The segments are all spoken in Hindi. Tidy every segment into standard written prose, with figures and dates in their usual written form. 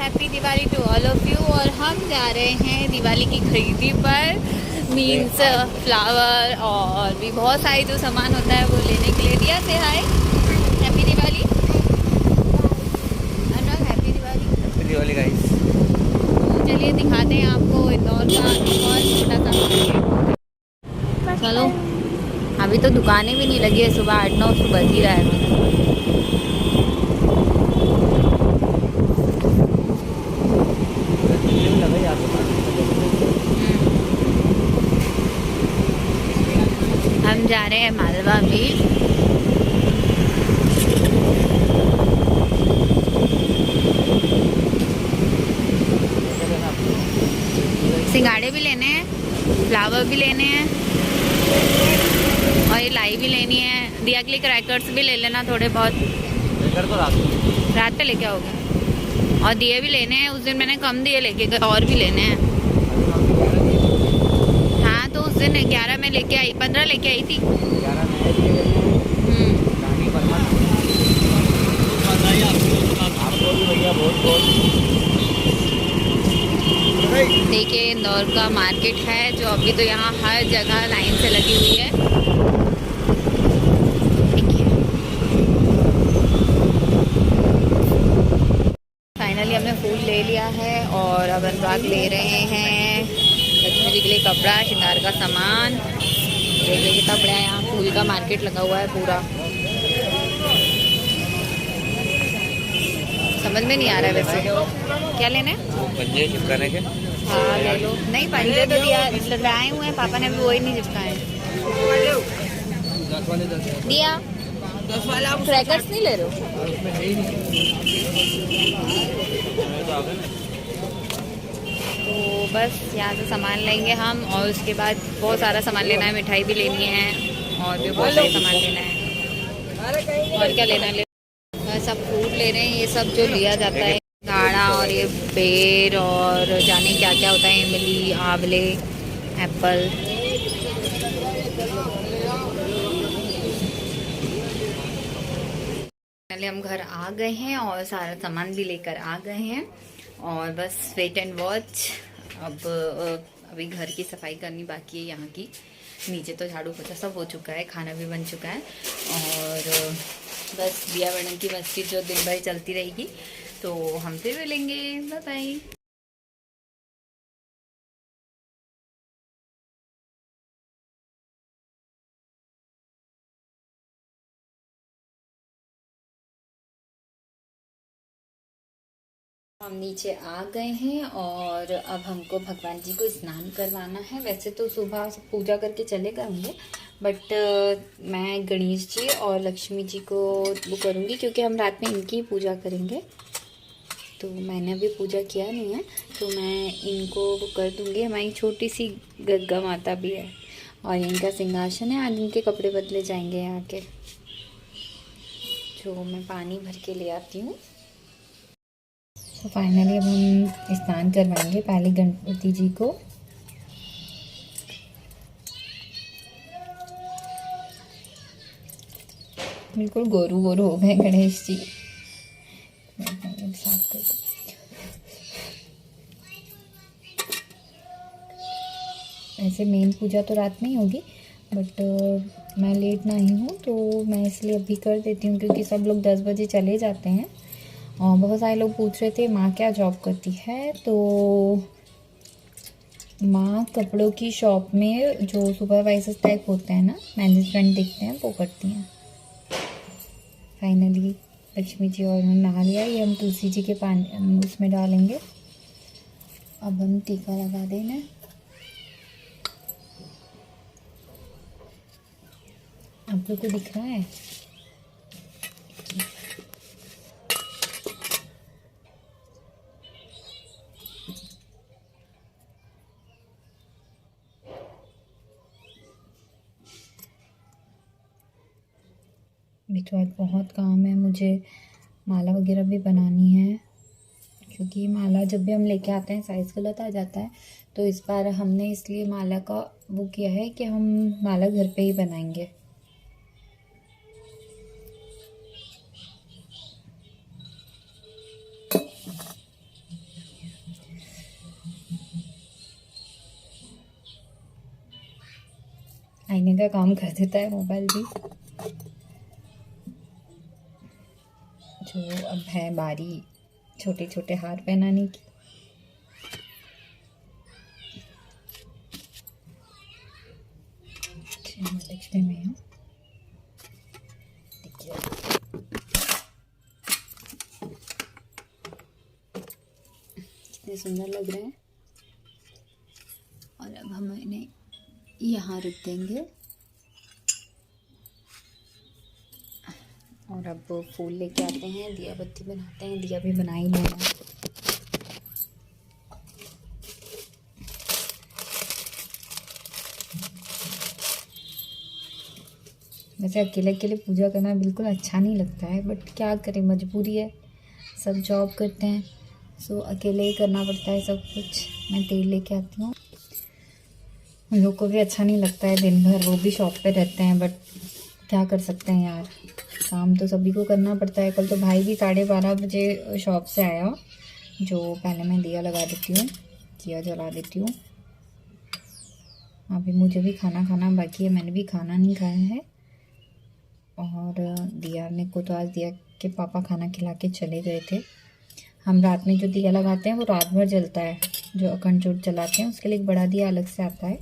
Happy Diwali to all of you. और हम जा रहे हैं दिवाली की खरीदी पर, मीन्स फ्लावर और भी बहुत सारे जो सामान होता है वो लेने के लिए। दिया से hi, happy Diwali. Anurag happy Diwali. Happy Diwali guys. तो चलिए दिखाते हैं आपको इंदौर का और छोटा सा मार्केट। चलो, अभी तो दुकानें भी नहीं लगी है, सुबह 8-9 तो बज ही रहा है। हम जा रहे हैं मालवा बीच। सिंगाड़े भी लेने हैं, फ्लावर भी लेने हैं और ये लाई भी लेनी है। दिया के लिए क्रैकर्स भी ले लेना थोड़े बहुत। तो रात पे लेके आओगे। और दिए भी लेने हैं, उस दिन मैंने कम दिए लेके गए, और भी लेने हैं। हाँ तो उस दिन 11 में लेके आई, 15 लेके आई थी। देखिए इंदौर का मार्केट है जो अभी तो यहाँ हर जगह लाइन से लगी हुई है। देखिए फाइनली हमने फूल ले लिया है और अब अनुराग ले रहे हैं लक्ष्मी जी के लिए कपड़ा, श्रृंगार का सामान। देखिए कितना बड़ा यहाँ फूल का मार्केट लगा हुआ है पूरा। समझ में नहीं आ रहा है वैसे क्या लेना है। पंजे चिपकाने के। हाँ ले लो। नहीं पंजे तो दिया लगाए हुए हैं पापा ने, भी वही नहीं चिपकाए। दिया 10 वाला क्रैकर्स नहीं ले रहे हो? तो बस यहाँ से सामान लेंगे हम और उसके बाद बहुत सारा सामान लेना है, मिठाई भी लेनी है और भी बहुत सारा सामान लेना है। और क्या लेना है सब फ्रूट ले रहे हैं, ये सब जो लिया जाता है, गाढ़ा और ये बेर और जाने क्या क्या होता है, इमली, आंवले, एप्पल। पहले हम घर आ गए हैं और सारा सामान भी लेकर आ गए हैं और बस वेट एंड वॉच। अब अभी घर की सफाई करनी बाकी है यहाँ की। नीचे तो झाड़ू पोछा सब हो चुका है, खाना भी बन चुका है और बस दिया बड़न की मस्ती जो दिन भर चलती रहेगी। तो हम फिर मिलेंगे, बाय बाय। हम नीचे आ गए हैं और अब हमको भगवान जी को स्नान करवाना है। वैसे तो सुबह पूजा करके चले गए होंगे बट मैं गणेश जी और लक्ष्मी जी को वो करूँगी क्योंकि हम रात में इनकी पूजा करेंगे। तो मैंने अभी पूजा किया नहीं है तो मैं इनको वो कर दूँगी। हमारी छोटी सी गग्गा माता भी है और इनका सिंहासन है। आज इनके कपड़े बदले जाएंगे यहाँ के, जो मैं पानी भर के ले आती हूँ। तो फाइनली अब हम स्नान करवाएंगे पहले गणपति जी को। बिल्कुल गोरू गोरू हो गए गणेश जी। साफ कर दो। ऐसे मेन पूजा तो रात में ही होगी बट मैं लेट ना ही हूँ तो मैं इसलिए अभी कर देती हूँ क्योंकि सब लोग 10 बजे चले जाते हैं। और बहुत सारे लोग पूछ रहे थे माँ क्या जॉब करती है, तो माँ कपड़ों की शॉप में जो सुपरवाइजर टाइप होते हैं ना, मैनेजमेंट देखते हैं, वो करती हैं। फाइनली लक्ष्मी जी और नहा लिया। ये हम तुलसी जी के पानी उसमें डालेंगे। अब हम टीका लगा देना। आप लोग को दिख रहा है? अभी तो आज बहुत काम है, मुझे माला वगैरह भी बनानी है क्योंकि माला जब भी हम लेके आते हैं साइज़ गलत आ जाता है। तो इस बार हमने इसलिए माला का वो किया है कि हम माला घर पे ही बनाएंगे। महीने का काम कर देता है मोबाइल भी। जो अब है बारी छोटे छोटे हार पहनाने की। लक्ष्मी मैया देखिए, कितने सुंदर लग रहे हैं। और अब हम इन्हें यहाँ रख देंगे और अब फूल लेके आते हैं, दिया बत्ती बनाते हैं। दिया भी बना ही लेना। वैसे अकेले अकेले पूजा करना बिल्कुल अच्छा नहीं लगता है, बट क्या करें, मजबूरी है। सब जॉब करते हैं, सो अकेले ही करना पड़ता है सब कुछ। मैं तेल लेके आती हूँ। उन लोग को भी अच्छा नहीं लगता है दिन भर, वो भी शॉप पे रहते हैं, बट क्या कर सकते हैं यार, काम तो सभी को करना पड़ता है। कल तो भाई भी 12:30 बजे शॉप से आया। जो पहले मैं दिया लगा देती हूँ, दिया जला देती हूँ। अभी मुझे भी खाना खाना बाकी है, मैंने भी खाना नहीं खाया है। और दिया ने को तो आज दिया के पापा खाना खिला के चले गए थे। हम रात में जो दिया लगाते हैं वो रात भर जलता है। जो अखंड जोत जलाते हैं उसके लिए एक बड़ा दिया अलग से आता है,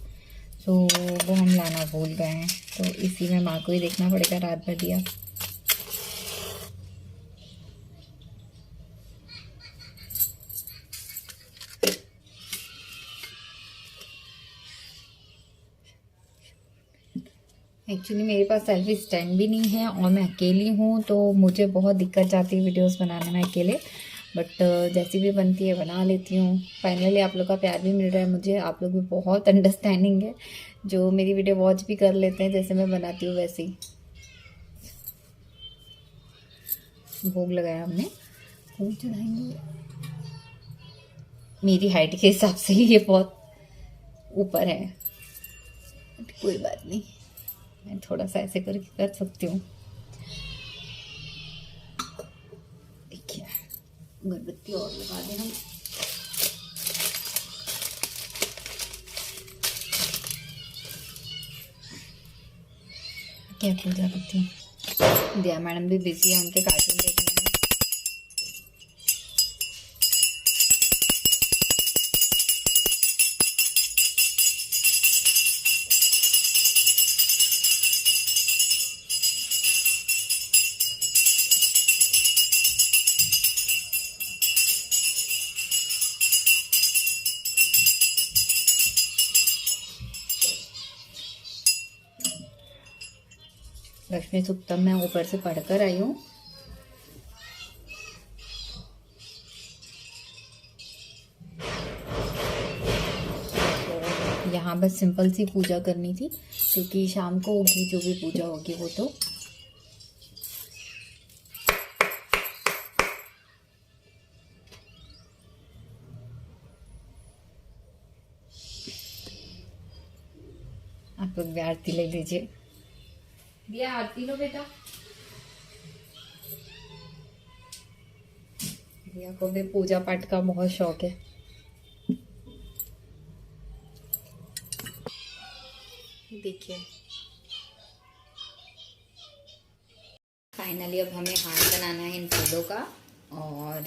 तो वो हम लाना भूल गए हैं। तो इसी में माँ को ही देखना पड़ेगा रात भर दिया। एक्चुअली मेरे पास सेल्फी स्टैंड भी नहीं है और मैं अकेली हूँ, तो मुझे बहुत दिक्कत जाती है वीडियोस बनाने में अकेले। बट जैसी भी बनती है बना लेती हूँ। फाइनली आप लोग का प्यार भी मिल रहा है मुझे। आप लोग भी बहुत अंडरस्टैंडिंग है, जो मेरी वीडियो वॉच भी कर लेते हैं जैसे मैं बनाती हूँ वैसे ही। भोग लगाया हमने, भोग चढ़ाएंगे। मेरी हाइट के हिसाब से ये बहुत ऊपर है, कोई बात नहीं, मैं थोड़ा सा ऐसे करके कर सकती हूँ। देखिए, अगरबत्ती और लगा दें हम। क्या पूजा करती हूँ। दिया मैडम भी बिजी है उनके कार्टून देखने में। लक्ष्मी सुक्तम मैं ऊपर से पढ़कर आई हूँ। तो यहाँ बस सिंपल सी पूजा करनी थी, क्योंकि शाम को होगी जो भी पूजा होगी वो। तो आप लोग भी आरती ले लीजिए। दिया आरती लो बेटा। दिया को भी पूजा पाठ का बहुत शौक है। देखिए, फाइनली अब हमें हार बनाना है इन फूलों का। और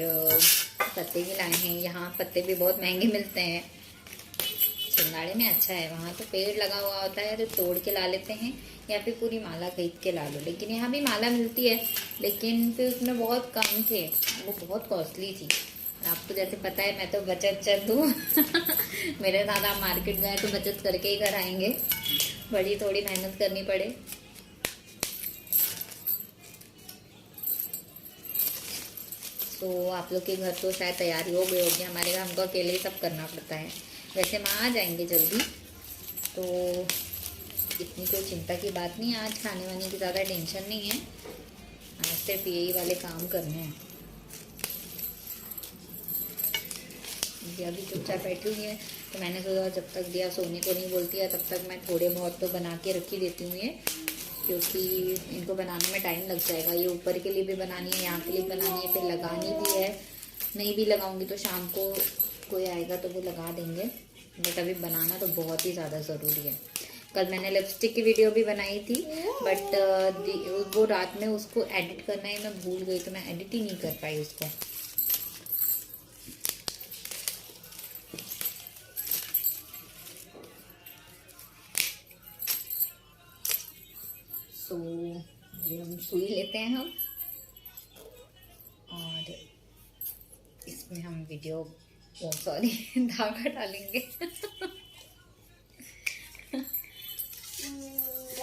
पत्ते भी लाए हैं। यहाँ पत्ते भी बहुत महंगे मिलते हैं। छिंदवाड़े में अच्छा है, वहाँ तो पेड़ लगा हुआ होता है तो तोड़ के ला लेते हैं, या फिर पूरी माला खरीद के ला लो। लेकिन यहाँ भी माला मिलती है, लेकिन फिर उसमें बहुत कम थे, वो बहुत कॉस्टली थी। और आपको जैसे पता है मैं तो बचत चंद हूँ मेरे साथ आप मार्केट गए तो बचत करके ही घर आएंगे, बड़ी थोड़ी मेहनत करनी पड़े। तो आप लोग के घर तो शायद तैयारी हो गई होगी, हमारे घर हमको अकेले ही सब करना पड़ता है। वैसे माँ आ जाएंगे जल्दी, तो इतनी कोई चिंता की बात नहीं है। आज खाने वाने की ज़्यादा टेंशन नहीं है, आज सिर्फ यही वाले काम करने हैं। दिया भी चुपचाप बैठी हुई है, तो मैंने सोचा जब तक दिया सोने को नहीं बोलती है तब तक मैं थोड़े बहुत तो बना के रख ही देती हूँ ये, क्योंकि इनको बनाने में टाइम लग जाएगा। ये ऊपर के लिए भी बनानी है, यहाँ के लिए बनानी है, फिर लगानी भी है। नहीं भी लगाऊंगी तो शाम को कोई आएगा तो वो लगा देंगे, बट अभी बनाना तो बहुत ही ज़्यादा ज़रूरी है। कल मैंने लिपस्टिक की वीडियो भी बनाई थी, बट वो रात में उसको एडिट करना है, मैं भूल गई, तो मैं एडिट ही नहीं कर पाई उसको। तो ये हम सुई लेते हैं हम, और इसमें हम वीडियो सॉरी धागा डालेंगे।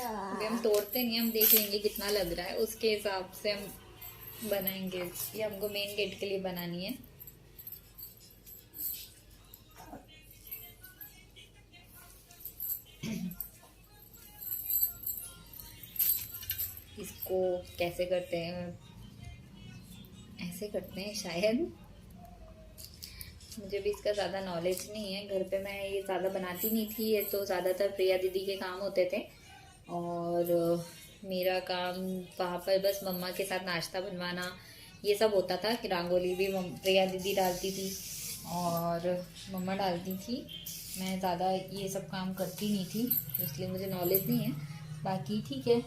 अभी हम तोड़ते नहीं, हम देख लेंगे कितना लग रहा है, उसके हिसाब से हम बनाएंगे। ये हमको मेन गेट के लिए बनानी है। इसको कैसे करते हैं, ऐसे करते हैं शायद, मुझे भी इसका ज़्यादा नॉलेज नहीं है। घर पे मैं ये ज़्यादा बनाती नहीं थी, ये तो ज़्यादातर प्रिया दीदी के काम होते थे, और मेरा काम वहाँ पर बस मम्मा के साथ नाश्ता बनवाना ये सब होता था। कि रंगोली भी प्रिया दीदी डालती थी और मम्मा डालती थी, मैं ज़्यादा ये सब काम करती नहीं थी, इसलिए मुझे नॉलेज नहीं है। बाकी ठीक है,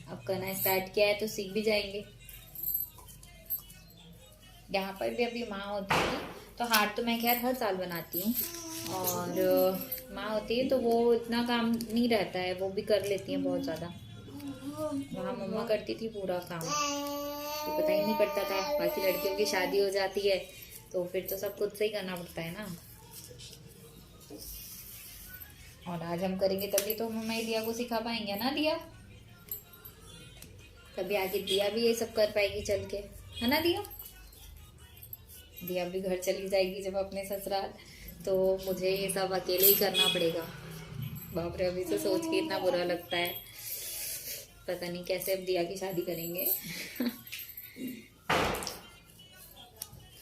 अब करना स्टार्ट किया है तो सीख भी जाएंगे। यहाँ पर भी अभी माँ होती है तो हाथ तो मैं खैर हर साल बनाती हूँ, और माँ होती है तो वो इतना काम नहीं रहता है, वो भी कर लेती हैं बहुत ज़्यादा। वहाँ मम्मा करती थी पूरा काम, तो पता ही नहीं पड़ता था। बाकी लड़कियों की शादी हो जाती है तो फिर तो सब खुद से ही करना पड़ता है ना। और आज हम करेंगे तभी तो मम्मा दिया को सिखा पाएंगे ना, दिया तभी आगे दिया भी ये सब कर पाएगी चल के, है ना दिया। दिया भी घर चली जाएगी जब अपने ससुराल, तो मुझे ये सब अकेले ही करना पड़ेगा। बाप रे, अभी से सोच के इतना बुरा लगता है, पता नहीं कैसे अब दिया की शादी करेंगे।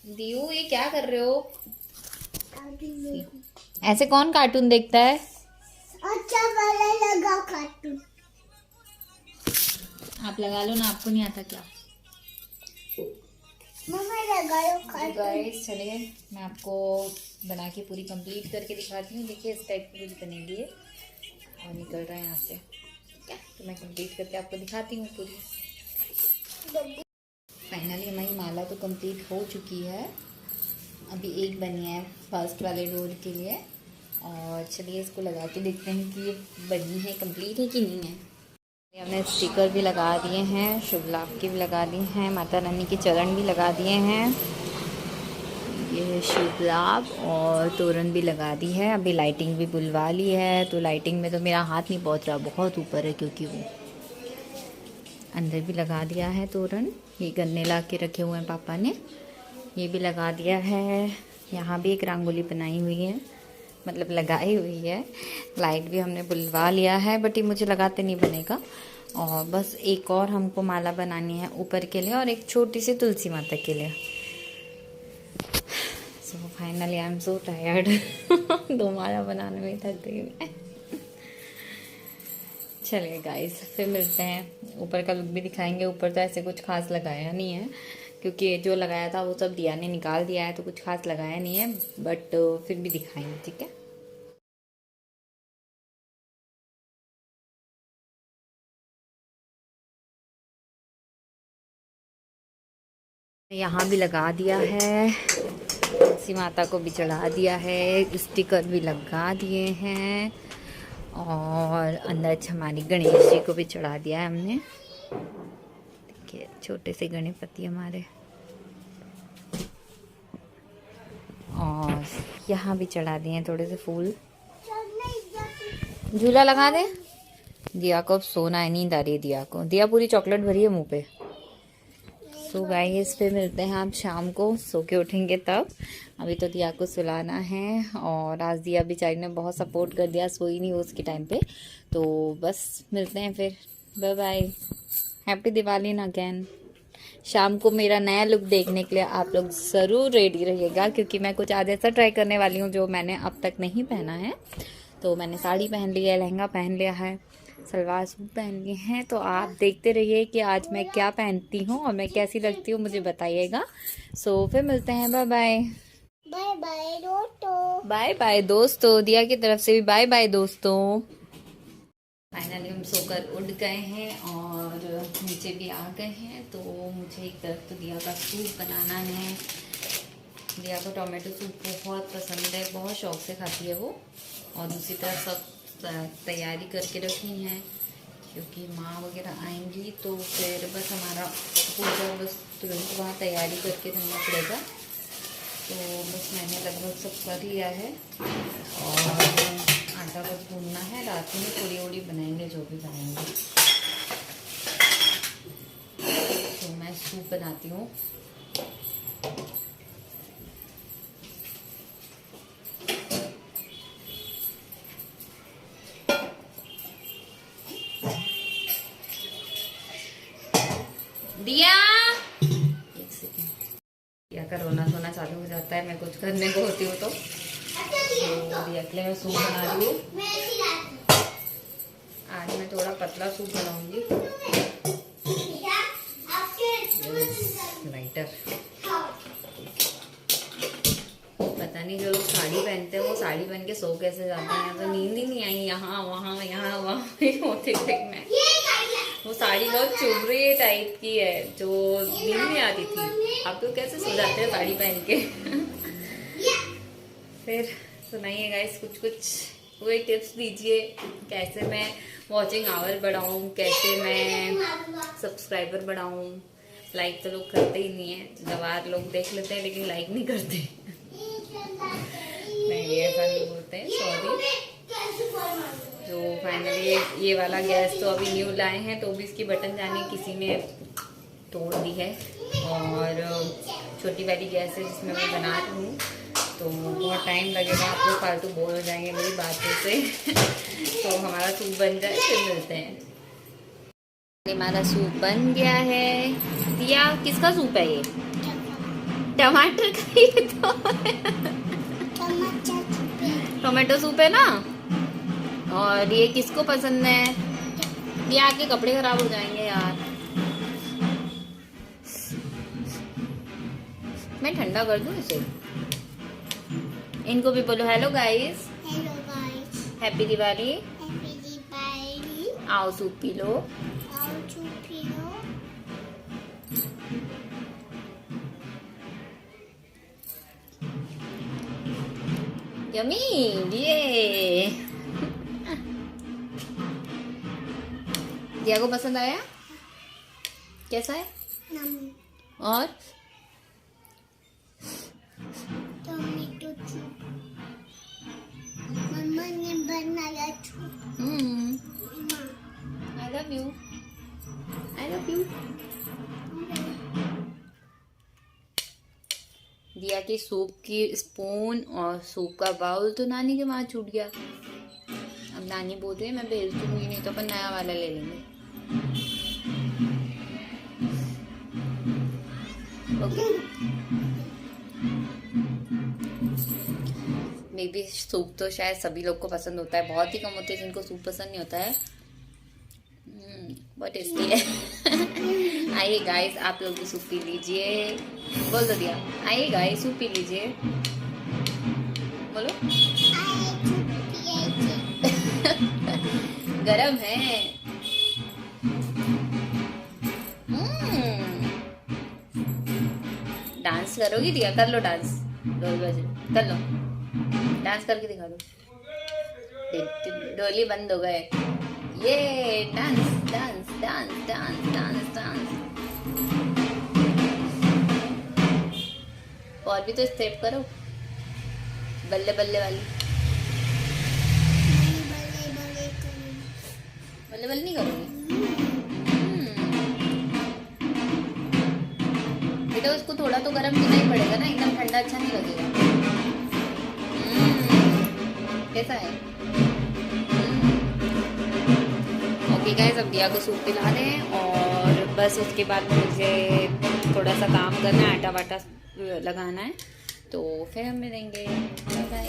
दियो ये क्या कर रहे हो? ऐसे कौन कार्टून देखता है? अच्छा वाला लगा कार्टून। आप लगा लो ना, आपको नहीं आता क्या? मम्मा लगाओ कार्टून। गाइस चलिए मैं आपको बना के पूरी कंप्लीट करके दिखाती हूँ। देखिए इस टाइप की पूरी बनेगी है, और निकल रहा है यहाँ से, क्या तो मैं कंप्लीट करके आपको दिखाती हूँ पूरी। फाइनली हमारी माला तो कंप्लीट हो चुकी है, अभी एक बनी है फर्स्ट वाले डोर के लिए, और चलिए इसको लगा के देखते हैं कि ये बनी है, कंप्लीट है कि नहीं है। हमने स्टिकर भी लगा दिए हैं, शुभ लाभ के भी लगा दिए हैं, माता रानी के चरण भी लगा दिए हैं, ये शुभ लाभ, और तोरण भी लगा दी है। अभी लाइटिंग भी बुलवा ली है, तो लाइटिंग में तो मेरा हाथ नहीं पहुंच रहा, बहुत ऊपर है, क्योंकि वो अंदर भी लगा दिया है तोरण। ये गन्ने ला के रखे हुए हैं पापा ने, ये भी लगा दिया है। यहाँ भी एक रंगोली बनाई हुई है, मतलब लगाई हुई है। लाइट भी हमने बुलवा लिया है, बट ये मुझे लगाते नहीं बनेगा। और बस एक और हमको माला बनानी है ऊपर के लिए, और एक छोटी सी तुलसी माता के लिए। So finally I am so tired. 2 माला बनाने में थक गई मैं। चलिए गाइस फिर मिलते हैं, ऊपर का लुक भी दिखाएंगे। ऊपर तो ऐसे कुछ खास लगाया नहीं है, क्योंकि जो लगाया था वो सब दिया ने निकाल दिया है, तो कुछ खास लगाया नहीं है, बट फिर भी दिखाएंगे, ठीक है। यहाँ भी लगा दिया है, तुलसी माता को भी चढ़ा दिया है, स्टिकर भी लगा दिए हैं, और अंदर हमारी गणेश जी को भी चढ़ा दिया है हमने। देखिए छोटे से गणपति हमारे, और यहाँ भी चढ़ा दिए हैं थोड़े से फूल। झूला लगा दे। दिया को अब सोना है, नींद आ रही है दिया को, दिया पूरी चॉकलेट भरी है मुंह पे। सो गाइस फिर मिलते हैं आप शाम को, सो के उठेंगे तब। अभी तो दिया को सुलाना है, और आज दिया बेचारी ने बहुत सपोर्ट कर दिया, सोई नहीं उसके टाइम पे। तो बस मिलते हैं फिर, बाय बाय, हैप्पी दिवाली ना अगेन। शाम को मेरा नया लुक देखने के लिए आप लोग ज़रूर रेडी रहिएगा, क्योंकि मैं कुछ आज ऐसा ट्राई करने वाली हूँ जो मैंने अब तक नहीं पहना है। तो मैंने साड़ी पहन ली है, लहंगा पहन लिया है, सलवार सूट पहन लिए हैं, तो आप देखते रहिए कि आज मैं क्या पहनती हूँ और मैं कैसी लगती हूँ, मुझे बताइएगा। सो फिर मिलते हैं, बाय बाय। बाय बाय दोस्तों। बाय बाय दोस्तों, दिया की तरफ से भी बाय बाय दोस्तों। फाइनली हम सोकर उठ गए हैं और नीचे भी आ गए हैं। तो मुझे एक तरफ तो दिया का सूप बनाना है। दिया को टोमेटो सूप बहुत पसंद है, बहुत शौक से खाती है वो। और दूसरी तरफ सब तैयारी करके रखी है क्योंकि माँ वगैरह आएंगी तो फिर बस हमारा पूजा बस तुरंत वहाँ तैयारी करके रहना पड़ेगा। तो बस मैंने लगभग सब कर लिया है और आटा बस गूंदना है। रात में पूड़ी उड़ी बनाएंगे, जो भी बनाएंगे। तो मैं सूप बनाती हूँ। दिया एक सेकेंड, दिया का रोना धोना चालू हो जाता है मैं कुछ करने को होती हूँ तो दिया के लिए मैं सूप बना रही हूँ। आज मैं थोड़ा पतला सूप बनाऊंगी। लाइटर पता नहीं जो लोग साड़ी पहनते हैं वो साड़ी पहन के सो कैसे जाते हैं। तो नींद ही नहीं आई, यहाँ वहाँ होते थे मैं। वो साड़ी बहुत चुभरी टाइप की है जो नींद नहीं आती थी। आप लोग कैसे सो जाते हैं साड़ी पहन के? फिर सुनाइए गाइस, कुछ कोई टिप्स दीजिए कैसे मैं वॉचिंग आवर बढ़ाऊं, कैसे मैं सब्सक्राइबर बढ़ाऊं। लाइक तो लोग करते ही नहीं है, जवार लोग देख लेते हैं लेकिन लाइक नहीं करते। नहीं ऐसा नहीं बोलते हैं, सॉरी। जो फाइनली ये वाला गैस तो अभी न्यू लाए हैं तो भी इसकी बटन जाने किसी ने तोड़ दी है। और छोटी वाली गैस है जिसमें मैं बना रही हूँ तो बहुत टाइम लगेगा। आप लोग फालतू बोर हो जाएंगे मेरी बातों से। तो हमारा सूप बन जाए फिर मिलते हैं। हमारा सूप बन गया है। दिया किसका सूप है ये? टमाटर का ही तो टोमेटो सूप है ना। और ये किसको पसंद है? ये आपके कपड़े खराब हो जाएंगे यार। मैं ठंडा कर दूं इसे। इनको भी बोलो hello guys. Hello guys, happy Diwali. Happy Deepawali. आओ सूप पी लो। आओ सूप पी लो। यमी ये दिया को पसंद आया? कैसा है? और टोमेटो सूप मम्मा ने बनाया soup. I love you, I love you. दिया की सूप की स्पून और सूप का बाउल तो नानी के वहां छूट गया। अब नानी बोल रही है मैं भेज दूंगी, नहीं तो अपन नया वाला ले लेंगे। ओके मे बी सूप तो शायद सभी लोग को पसंद होता है, बहुत ही कम होते हैं जिनको सूप पसंद नहीं होता है। बहुत टेस्टी है। आइए गाइस आप लोग भी सूप पी लीजिए। बोल दो दिया, आइए गाइस सूप पी लीजिए। बोलो गरम है। डांस करोगी दिया? कर लो डांस, ढोल बजे कर लो, डांस करके दिखा दो। ढोली बंद हो गए। ये dance dance dance dance dance dance. और भी तो स्टेप करो, बल्ले बल्ले वाली। बल्ले बल्ले नहीं करोगी? बेटा उसको थोड़ा तो गर्म पीना ही पड़ेगा ना, एकदम ठंडा अच्छा नहीं लगेगा। कैसा है? ओके गाइस अब दिया को सूप पिला दें और बस उसके बाद मुझे थोड़ा सा काम करना है, आटा वाटा लगाना है, तो फिर हम मिलेंगे। Bye bye.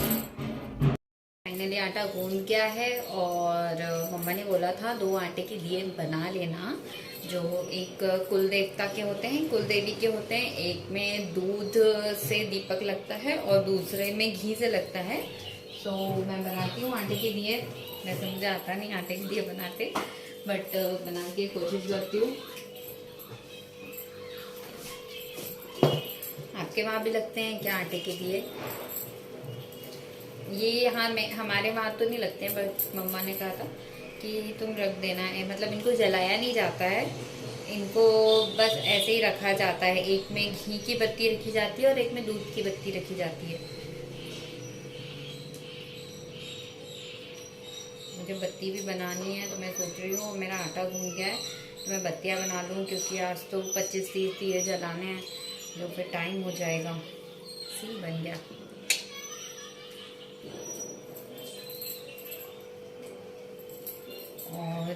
फाइनली आटा गूंद गया है और मम्मा ने बोला था 2 आटे के दिए बना लेना, जो एक कुल देवता के होते हैं, कुल देवी के होते हैं। एक में दूध से दीपक लगता है और दूसरे में घी से लगता है। तो मैं बनाती हूँ आटे के दिए। वैसे मुझे आता नहीं आटे के दिए बनाते, बट बना के कोशिश करती हूँ। आपके वहाँ भी लगते हैं क्या आटे के दिए? ये यहाँ में हमारे वहाँ तो नहीं लगते हैं, बट मम्मा ने कहा था कि तुम रख देना है। मतलब इनको जलाया नहीं जाता है, इनको बस ऐसे ही रखा जाता है। एक में घी की बत्ती रखी जाती है और एक में दूध की बत्ती रखी जाती है। मुझे बत्ती भी बनानी है, तो मैं सोच रही हूँ मेरा आटा गूंद गया है तो मैं बत्तियाँ बना लूँ, क्योंकि आज तो 25-30 दिए जलाने हैं, जो फिर टाइम हो जाएगा। सी बन गया। और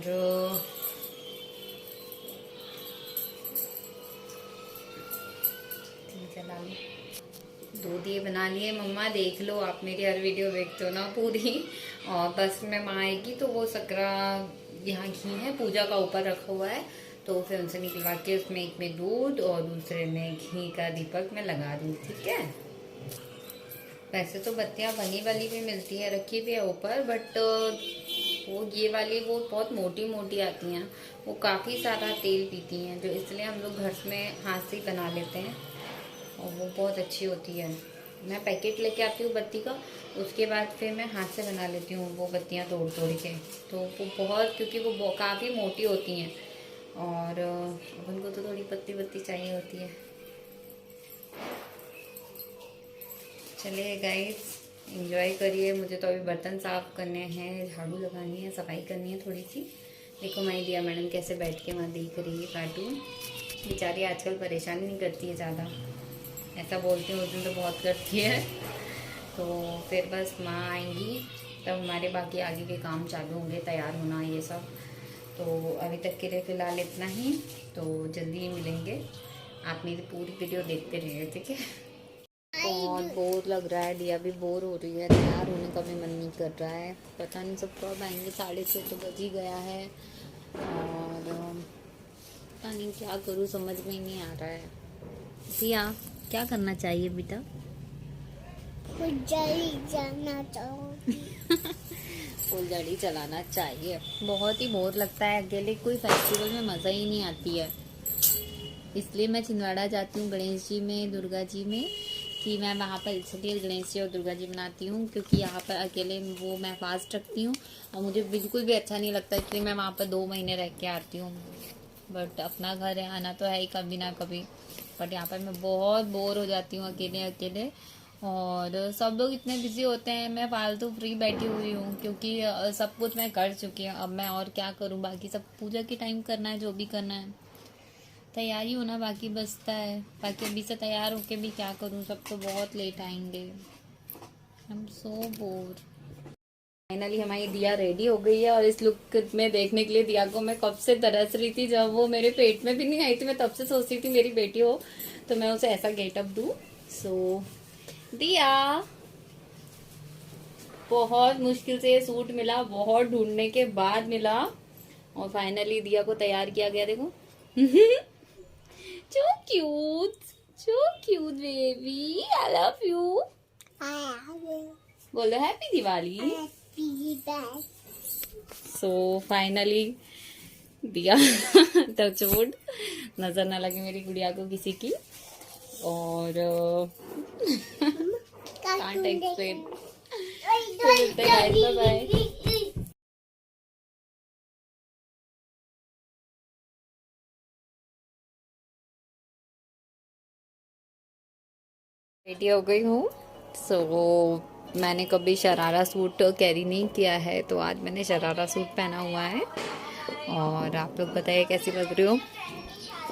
जला लूँ। 2 दिए बना लिए मम्मा, देख लो आप मेरी हर वीडियो देखते हो ना पूरी। और बस में माँ आएगी तो वो सकरा, यहाँ घी है पूजा का ऊपर रखा हुआ है, तो फिर उनसे निकलवा के उसमें एक में दूध और दूसरे में घी का दीपक मैं लगा दूँ। ठीक है। वैसे तो बत्तियाँ बनी वाली भी मिलती है, रखी भी है ऊपर, बट वो ये वाली वो बहुत मोटी मोटी आती हैं, वो काफ़ी सारा तेल पीती हैं, जो इसलिए हम लोग घर में हाथ से ही बना लेते हैं और वो बहुत अच्छी होती है। मैं पैकेट लेके आती हूँ बत्ती का, उसके बाद फिर मैं हाथ से बना लेती हूँ वो बत्तियाँ तोड़ तोड़ के। तो वो बहुत, क्योंकि वो काफ़ी मोटी होती हैं और उनको तो थोड़ी पत्ती बत्ती चाहिए होती है। चलिए गाइस, एंजॉय करिए। मुझे तो अभी बर्तन साफ़ करने हैं, झाड़ू लगानी है, सफाई करनी है थोड़ी सी। देखो मैं दिया मैडम कैसे बैठ के वहाँ देख रही है कार्टून। बेचारी आजकल परेशान नहीं करती है ज़्यादा, ऐसा बोलती हूँ, उस दिन तो बहुत करती है। तो फिर बस माँ आएंगी तब हमारे बाकी आगे के काम चालू होंगे, तैयार होना ये सब। तो अभी तक के लिए फ़िलहाल इतना ही, तो जल्दी ही मिलेंगे। आप मेरी पूरी वीडियो देखते रहिए, ठीक है। बहुत बोर लग रहा है, दिया भी बोर हो रही है, तैयार होने का भी मन नहीं कर रहा है। पता नहीं सब कब आएंगे, 6:30 तो बज ही गया है और पता नहीं क्या करूँ, समझ में ही नहीं आ रहा है। दिया क्या करना चाहिए बेटा? फुलझड़ी जाना चाहूँगी। फुलझड़ी चलाना चाहिए। बहुत ही बोर लगता है अकेले, कोई फेस्टिवल में मज़ा ही नहीं आती है। इसलिए मैं छिंदवाड़ा जाती हूँ गणेश जी में, दुर्गा जी में, कि मैं वहाँ पर इसलिए गणेश जी और दुर्गा जी बनाती हूँ, क्योंकि यहाँ पर अकेले वो मैं फास्ट रखती हूँ और मुझे बिल्कुल भी अच्छा नहीं लगता, इसलिए मैं वहाँ पर 2 महीने रह के आती हूँ। बट अपना घर है, आना तो है ही कभी ना कभी। बट यहाँ पर मैं बहुत बोर हो जाती हूँ अकेले अकेले, और सब लोग इतने बिजी होते हैं, मैं फालतू फ्री बैठी हुई हूँ, क्योंकि सब कुछ मैं कर चुकी हूँ। अब मैं और क्या करूँ? बाकी सब पूजा के टाइम करना है, जो भी करना है, तैयारी होना बाकी बचता है। बाकी अभी से तैयार होके भी क्या करूँ, सब तो बहुत लेट आएंगे। I am so bore. Finally हमारी दिया रेडी हो गई है और इस लुक में देखने के लिए दिया को मैं कब से तरस रही थी। जब वो मेरे पेट में भी नहीं आई थी, मैं तब से सोचती थी मेरी बेटी हो तो मैं उसे ऐसा गेटअप दूँ। सो दिया, बहुत मुश्किल से ये सूट मिला, बहुत ढूंढने के बाद मिला और फाइनली दिया को तैयार किया गया। देखो so cute baby, I love you। बोलो हैप्पी दिवाली। सो फाइनली दिया टचवुड नजर ना लगे मेरी गुड़िया को किसी की, और can't explain. Bye bye. Ready हो गई हूँ। सो मैंने कभी शरारा सूट कैरी नहीं किया है, तो आज मैंने शरारा सूट पहना हुआ है और आप लोग बताइए कैसी लग रही हो।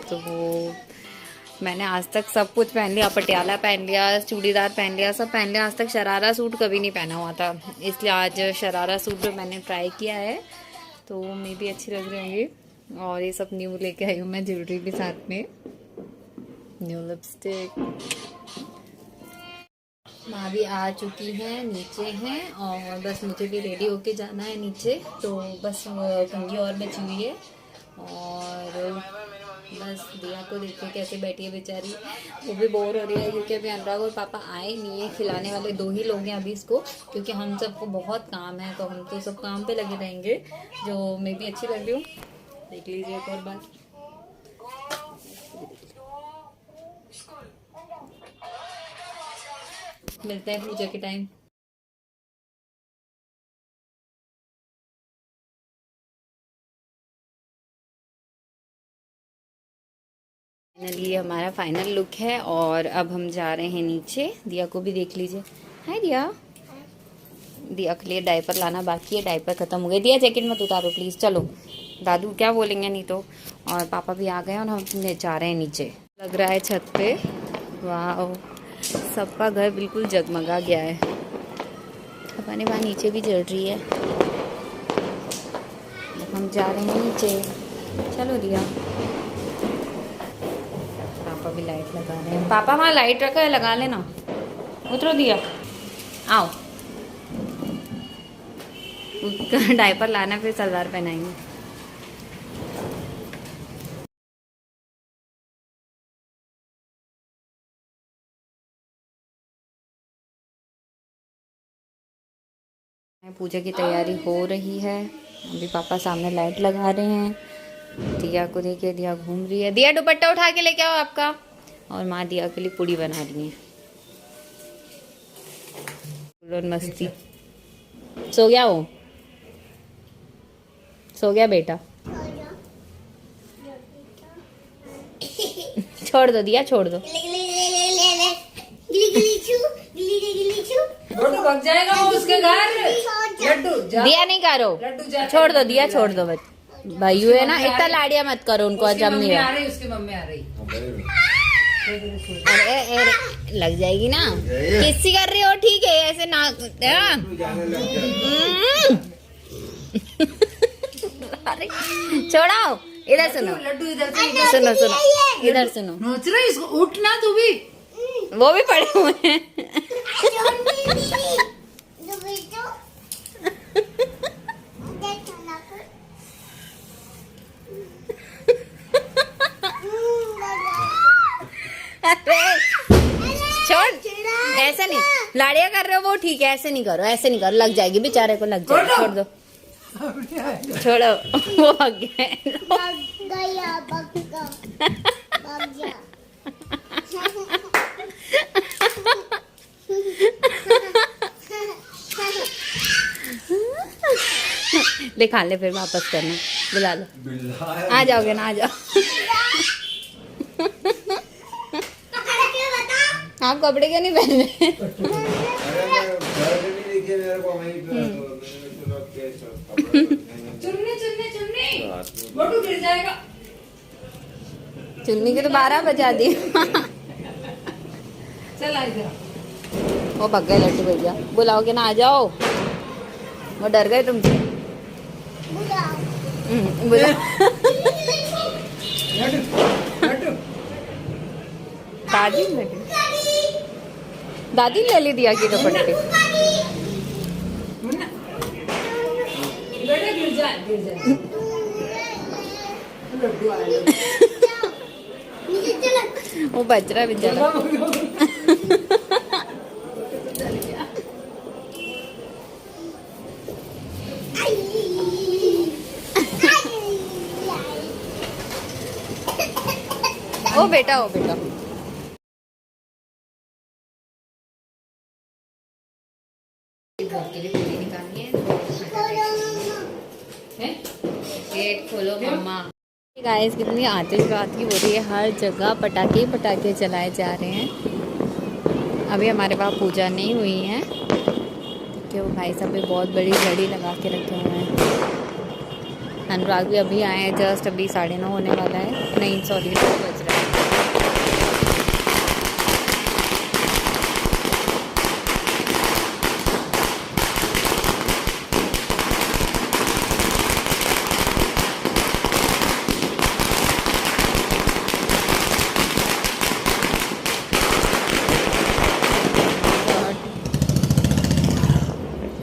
तो वो मैंने आज तक सब कुछ पहन लिया, पटियाला पहन लिया, चूड़ीदार पहन लिया, सब पहन लिया। आज तक शरारा सूट कभी नहीं पहना हुआ था, इसलिए आज शरारा सूट मैंने ट्राई किया है, तो मे भी अच्छी लग रही होंगी। और ये सब न्यू लेके आई हूँ मैं, ज्वेलरी भी साथ में, न्यू लिपस्टिक। माँ भी आ चुकी है, नीचे हैं और बस मुझे भी रेडी होके जाना है नीचे। तो बस कंघी और बची हुई है और बस दिया को देखो कैसे बैठी है बेचारी, वो भी बोर हो रही है क्योंकि अभी अनुराग और पापा आए नहीं है। खिलाने वाले 2 ही लोग हैं अभी इसको, क्योंकि हम सबको बहुत काम है, तो हम तो सब काम पे लगे रहेंगे, जो मैं भी अच्छी लग रही हूँ। देख लीजिए एक और बार। मिलते हैं पूजा के टाइम। फाइनली हमारा फाइनल लुक है और अब हम जा रहे हैं नीचे। दिया को भी देख लीजिए। हाय दिया। दिया के लिए डायपर लाना बाकी है, डायपर खत्म हो गए। दिया जैकेट मत उतारो प्लीज, चलो दादू क्या बोलेंगे नहीं तो। और पापा भी आ गए और हम जा रहे हैं नीचे। लग रहा है छत पे, वाह सबका घर बिल्कुल जगमगा गया है। पता नहीं वहाँ नीचे भी जल रही है। हम जा रहे हैं नीचे, चलो दिया। पापा भी लाइट लगा रहे हैं। पापा वहाँ लाइट रखा है, लगा लेना। उतरो दिया, आओ। उसका डायपर लाना, फिर सलवार पहनाएंगे। पूजा की तैयारी हो रही है। अभी पापा सामने लाइट लगा रहे हैं। दिया को देखिए, दिया घूम रही है। दिया दुपट्टा उठा के लेके आओ आपका। और माँ दिया के लिए पूड़ी बना रही है। मस्ती। सो गया वो, सो गया बेटा। छोड़ दो दिया, छोड़ दो। लड्डू भाग जाएगा वो उसके घर। लड्डू दिया नहीं करो, छोड़ दो दिया, छोड़ दो। भाई है ना, इतना लाड़िया मत करो उनको। जब नहीं आ रही, उसकी मम्मी आ रही। अरे लग जाएगी ना। किसी कर रही हो, ठीक है ऐसे ना। अरे छोड़ाओ, इधर सुनो। लड्डू इधर सुनो सुनो, इधर सुनो। नोच रहा है इसको, उठना तू भी। वो भी पड़े हुए हैं। छोड़, ऐसा नहीं लाड़िया कर रहे हो वो ठीक है, ऐसे नहीं करो, ऐसे नहीं करो, लग जाएगी बेचारे को, लग जाएगी। छोड़ दो, छोड़ो। वो भाग गए। दिखा ले, फिर वापस करना। बुला लो, आ जाओगे ना, आ जाओ। आप कपड़े क्यों नहीं पहन रहे? चुन्नी चुन्नी चुन्नी, लड्डू गिर जाएगा। चुन्नी के तो 12 बजा दी। चल आ इधर। वो भग गए लड्डू भैया। बुलाओगे ना, आ जाओ। वो डर गए तुमसे। बुला। लड्डू लड्डू दादी दादी ले ली दिया की दुपट्टे। बेटा गिर जाए, गिर जाए। लड्डू आ गया। वो बच रहा है बेचारा। ओ बेटा, ओ बेटा। घर के लिए पूरी निकालनी है। गेट खोलो मम्मा। गाइस कितनी आतिशबाजी हो रही है, हर जगह पटाखे पटाखे चलाए जा रहे हैं। अभी हमारे पास पूजा नहीं हुई है क्योंकि वो भाई साहब भी बहुत बड़ी घड़ी लगा के रखे हुए हैं। अनुराग भी अभी आए हैं, जस्ट अभी 9:30 होने वाला है। नहीं सॉरी, 9 बज रहा है।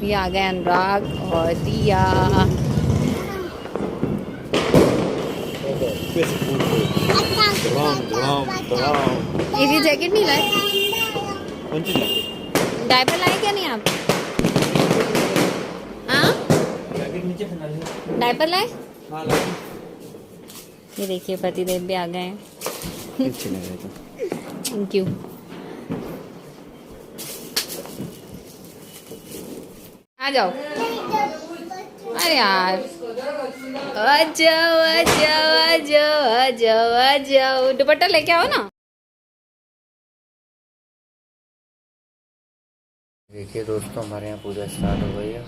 ये आ गए अनुराग और दिया। ये जैकेट नहीं लाए? डायपर लाए क्या नहीं आप? हाँ डायपर लाए? ये देखिए पतिदेव भी आ गए हैं। Thank you. आ जाओ। अरे यार आ जाओ आ जाओ आ जाओ आ जाओ आ जाओ। दुपट्टा लेके आओ ना। देखिए दोस्तों, हमारे यहाँ पूजा स्टार्ट हो गई है।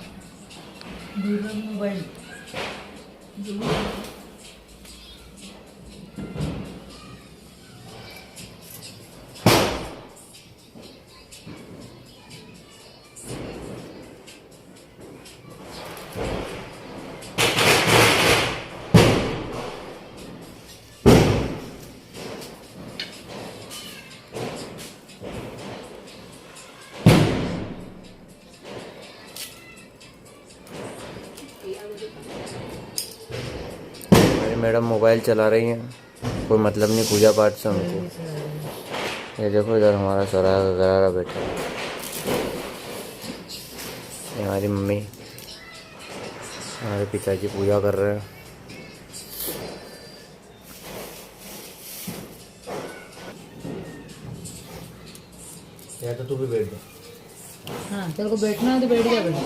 मेरी मैडम मोबाइल चला रही हैं, कोई मतलब नहीं पूजा पाठ से उनको। ये देखो इधर हमारा सरारा बैठा है, ये हमारी मम्मी, हमारे पिताजी पूजा कर रहे हैं। या तो तू भी बैठ जा। हाँ तेरे को बैठना है तो बैठ जा बेटा।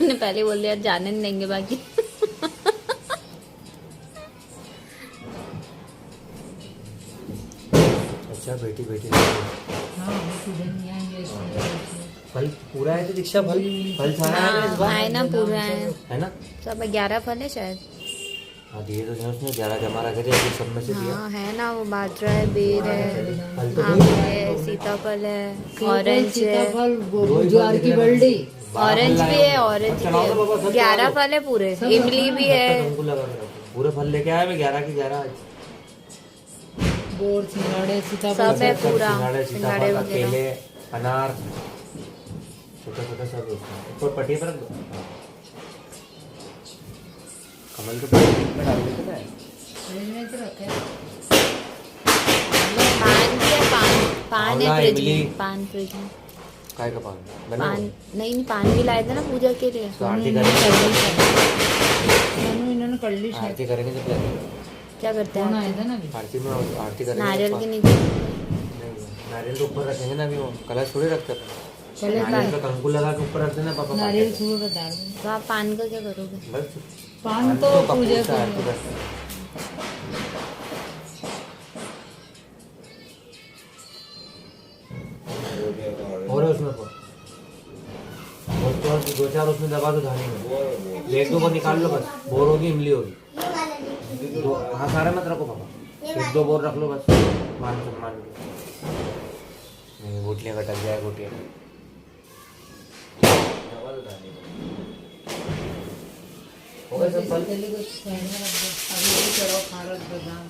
ने पहले बोल दिया जाने नहीं देंगे बाकी। अच्छा बेटी बेटी हाँ तुझे नहीं आएंगे फल पूरा है तो दीक्षा, फल सारा है इस बार है ना पूरा है ना। सब 11 फल है शायद। हाँ दिए तो उसने 11 जमा रखे थे, सब में से दिया। हाँ है ना, वो बाजरा है, बेर है, फल तो आम है, सीताफल है, ऑरेंज है, सीताफल ज्वार की बल्डी ऑरेंज भी है, ऑरेंज भी है। 11 फल है पूरे। इमली भी है। तुमको लगा के रखो। पूरे फल लेके आया मैं 11 की 11 आज। बोर सिंगाड़े सीताफल सब है पूरा, सिंघाड़े, सिंघाड़े सीताफल, वगैरह। केले, अनार, छोटा छोटा सब है उसमें। ऊपर पट्टी पर रख दो। कमल के पत्ते में डाल देते हैं। फ्रिज में तो रखे पान भी है, पान आंवला, है फ्रिज इमली। में, पान फ्रिज में। काय का पान बना पान नहीं, पान भी लाए थे ना पूजा के लिए। तो आरती करेंगे, इन्होंने कर ली शायद। आरती करेंगे तो क्या क्या करते कौन हैं? आया था ना अभी? आरती में आरती करेंगे। नारियल तो के नीचे नहीं, नारियल तो ऊपर रखेंगे ना, अभी वो कलश थोड़ी रखते हैं। पहले नारियल का कंकु लगा के ऊपर रख देना पापा। नारियल सुबह का डाल देंगे। तो आप पान का क्या करोगे? बस पान तो पूजा कपूर से आरती करेंगे। करते हैं। और है उसमें तो दो चार उसमें दबा दो धानी में, एक दो को निकाल लो बस। बोर होगी, इमली होगी। दो हाँ सारे मत रखो पापा, एक दो बोर रख लो बस। मान सम्मान नहीं, गोटियाँ कटक जाए गोटियाँ। हो गए सब फल। पहले कुछ साइड में रख दो। अभी ये चढ़ाओ खारक बादाम।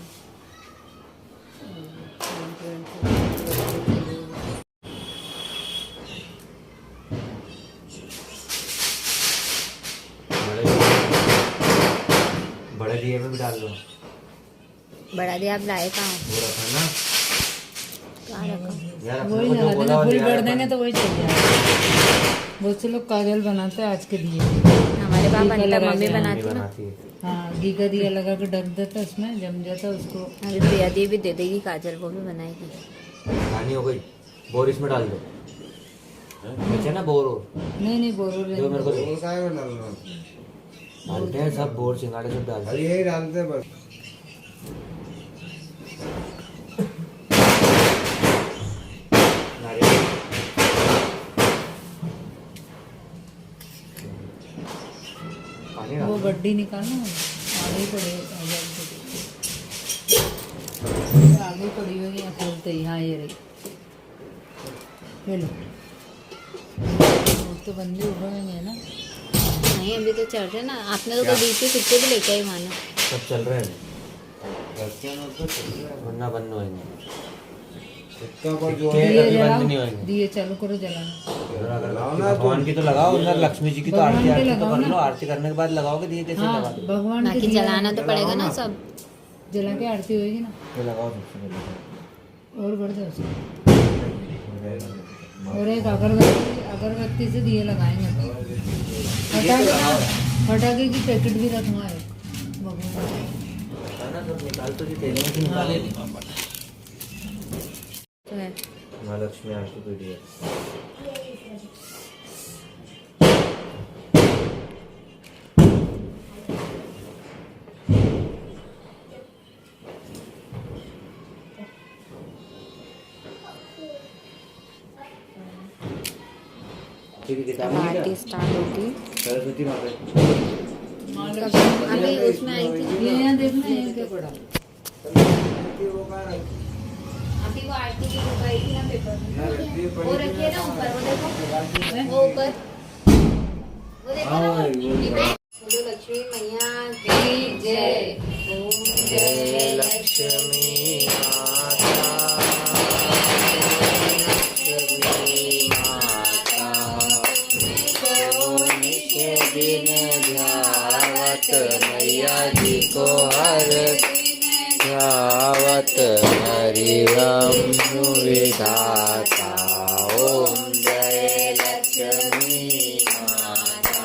बड़े दिए में भी डाल दो। बड़ा दिया आप लाए कहाँ? वो रखा ना कहाँ रखा? यार, वही अपने को लगा जो देना, बोला फुल दिया कर है, देंगे तो वही चल जाएगा। बहुत से लोग काजल बनाते हैं आज के दिए। हमारे पापा घी का बनता, लगा मम्मी के बनाती मम्मी ना। बनाती है। हाँ घी का दिया लगा के ढक देता है, उसमें जम जाता है उसको। अभी प्रिया दी भी दे देगी काजल, वो भी बनाएगी। कहानी हो गई। बोर इसमें डाल दो, नीचे ना बोर हो नहीं नहीं बोलो जो मेरे को दो। बोल काय में डालना? डालते हैं सब, बोर सिंगाड़े सब डालते अरे यही डालते हैं बस। हैं। नारियल पानी वो डाल। गड्डी निकालना आगे ही पड़ी आगे पड़ी होगी या खोलते ही। हाँ ये रही, ले लो। वो तो बंदे उड़ेंगे ना। नहीं अभी तो चल रहे ना। आपने तो कभी के कुत्ते भी लेके आई मानो। सब चल रहे हैं, वरना बंद होएंगे। इसका पर जो दिए है दिए कभी बंद जलाओ, नहीं होएंगे। दिए चालू करो जलाना। भगवान की तो लगाओ, उधर लक्ष्मी जी की तो आरती भगवान की आरती तो लगाओ कर ना। लो, आरती करने के बाद लगाओगे, दिए कैसे हाँ लगा दो? भगवान के बाकी दिया जलाना तो पड़ेगा ना सब। जला के आरती होगी ना, ये लगाओ सबसे पहले। और बढ़ जाओ उसको। और एक अगरबत्ती से दिए लगाएंगे। पटाखे की पैकेट भी रखवा है भगवान ना सब निकाल तो जी, तेल में से निकाले नहीं। तो है माँ लक्ष्मी आरती को दिया। अब आरती स्टार्ट होगी। सरस्वती माता अभी उसमें आई थी, ये यहाँ देखना है क्या पड़ा। अभी वो आरती की बुक आई थी ना पेपर में, वो रखिए ना ऊपर, वो देखो वो ऊपर, वो देखो ना वो बोलो लक्ष्मी मैया की जय। ओम जय लक्ष्मी माता, लक्ष्मी माता, दिन ध्यावत मैया जी को हर ध्यावत हरिरम सुविधाता। ओम जय लक्ष्मी माता,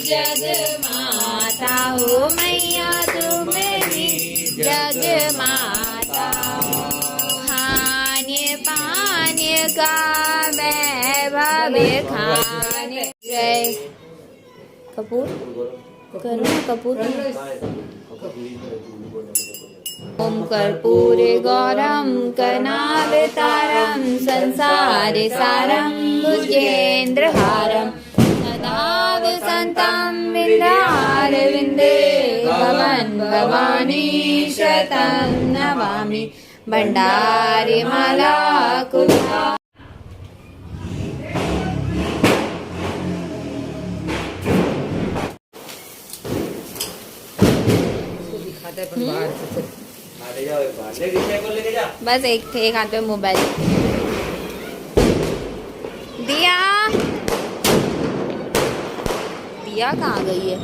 जग माता हो मैया तुम्हारी जग माता। खाने पाने का वैभव खाने। जय कपूर करो ना, कपूर ओम कर्पूरे गौरम कनावतारम संसारे सारम भुजेन्द्रहारम सदा वसन्तं विन्द्यारविन्दे भवन भवानी शतं नमामि। भण्डारी माला कुल्हा दिखाते हैं पर बाहर से ले जाओ, एक बार लेके जा। बस एक हाथ में मोबाइल। दिया दिया कहाँ गई है?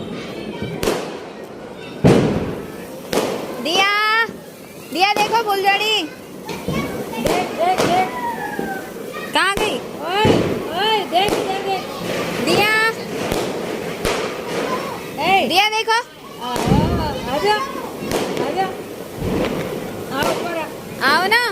दिया दिया देखो फुलझड़ी देख देख देख कहाँ गई? ओए ओए देख देख देख दिया दिया देखो आजा आजा आओ ऊपर आ। आओ ना।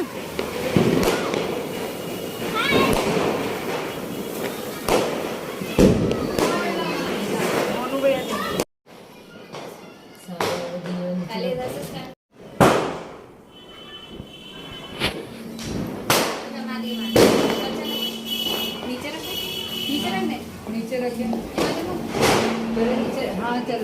पहले इधर से start। नीचे रखो, नीचे रख दे। नीचे रखे यहाँ देखो। पहले नीचे हाँ चल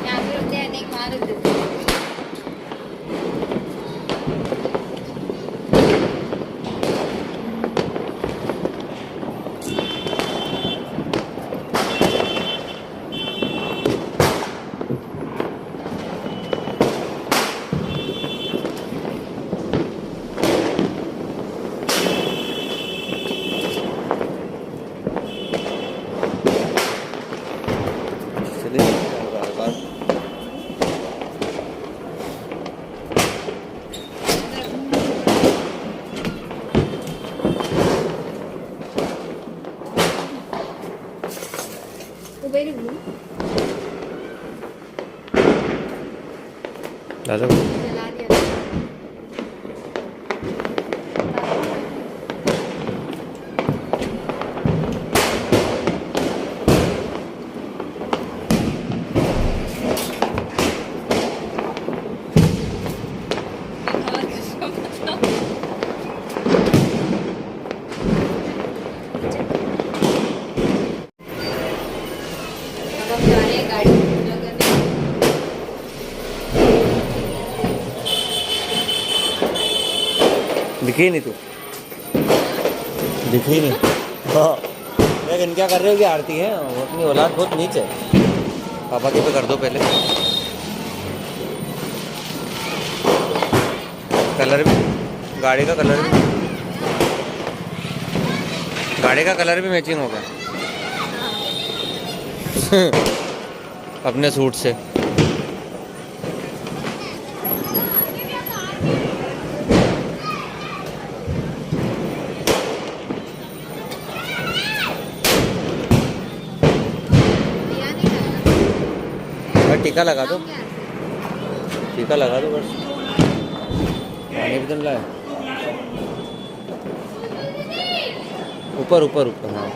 यहाँ पे रुक जाए, देख वहाँ रुक जाते। Very good. दादा जला दिया। दिखी नहीं तू, दिखी नहीं। हाँ लेकिन क्या कर रहे हो कि आरती है वो अपनी औलाद बहुत नीचे है। पापा के पे कर दो पहले। कलर भी गाड़ी का कलर भी मैचिंग हो गया अपने सूट से। टीका लगा दो, टीका लगा दो बस। पानी भी तो लाए ऊपर ऊपर ऊपर। हाँ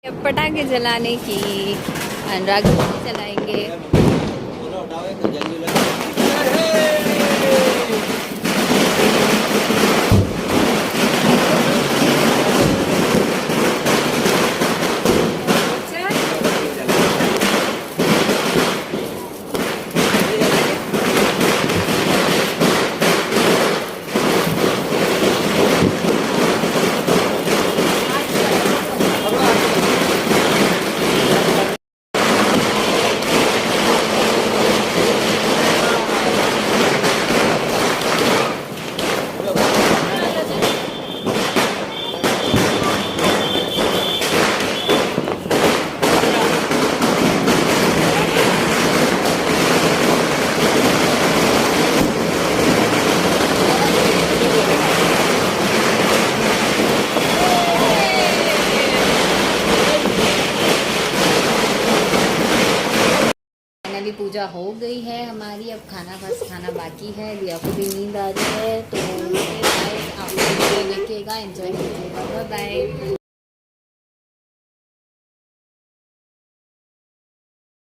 अब पटाखे जलाने की अनुराग चलाएंगे। फाइनली पूजा हो गई है हमारी। अब खाना बाकी है। दिया को भी नींद आ रही है। तो आप लोग देखिएगा, एंजॉय कीजिएगा। Bye bye.